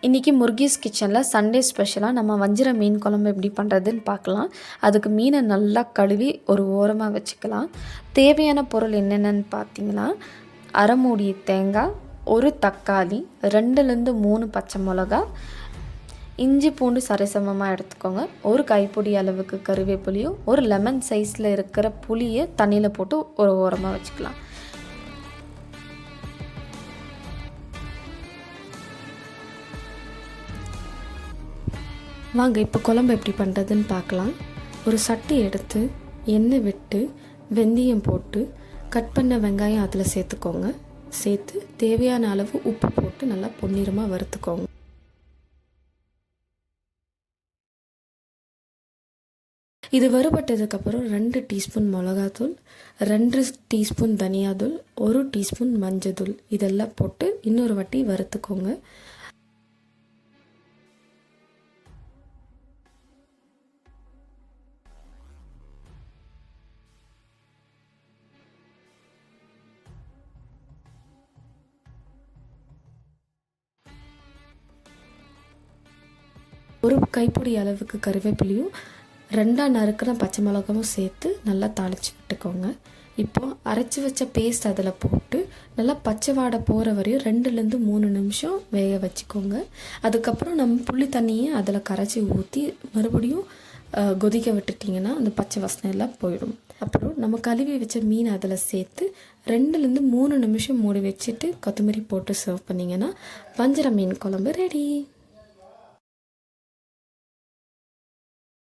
இன்றைக்கி முர்கீஸ் கிச்சனில் சண்டே ஸ்பெஷலாக நம்ம வஞ்சிர மீன் குழம்பு எப்படி பண்ணுறதுன்னு பார்க்கலாம். அதுக்கு மீனை நல்லா கழுவி ஒரு ஓரமாக வச்சுக்கலாம். தேவையான பொருள் என்னென்னு பார்த்தீங்கன்னா, அரை மூடி தேங்காய், ஒரு தக்காளி, 2லேருந்து 3 பச்சை மிளகா, இஞ்சி பூண்டு சரிசமமாக எடுத்துக்கோங்க. ஒரு கைப்பிடி அளவுக்கு கருவேப்பிலையும், ஒரு லெமன் சைஸில் இருக்கிற புளியை தண்ணியில் போட்டு ஒரு ஓரமாக வச்சுக்கலாம். வாங்க இப்போ குழம்பு எப்படி பண்ணுறதுன்னு பார்க்கலாம். ஒரு சட்டி எடுத்து எண்ணெய் விட்டு வெந்தயம் போட்டு கட் பண்ண வெங்காயம் அதில் சேர்த்துக்கோங்க. சேர்த்து தேவையான அளவு உப்பு போட்டு நல்லா பொன்னிறமாக வறுத்துக்கோங்க. இது வறுபட்டதுக்கப்புறம் 2 டீஸ்பூன் மிளகாத்தூள், 2 டீஸ்பூன் தனியாத்தூள், 1 டீஸ்பூன் மஞ்சத்தூள் இதெல்லாம் போட்டு இன்னொரு வாட்டி வறுத்துக்கோங்க. ஒரு கைப்பிடி அளவுக்கு கருவேப்பிலையும் 2 நறுக்கின பச்சை மிளகாவும் சேர்த்து நல்லா தாளித்து விட்டுக்கோங்க. இப்போது அரைச்சி வச்ச பேஸ்ட் அதில் போட்டு நல்லா பச்சை வாடை போகிற வரையும் 2லேருந்து 3 நிமிஷம் வேக வச்சுக்கோங்க. அதுக்கப்புறம் நம்ம புளி தண்ணியை அதில் கரைச்சி ஊற்றி மறுபடியும் கொதிக்க விட்டுட்டிங்கன்னா அந்த பச்சை வாசனை எல்லாம் போயிடும். அப்புறம் நம்ம கழுவி வச்ச மீன் அதில் சேர்த்து 2லேருந்து 3 நிமிஷம் மூடி வச்சுட்டு கொத்தமல்லி போட்டு சர்வ் பண்ணிங்கன்னா வஞ்சிர மீன் குழம்பு ரெடி.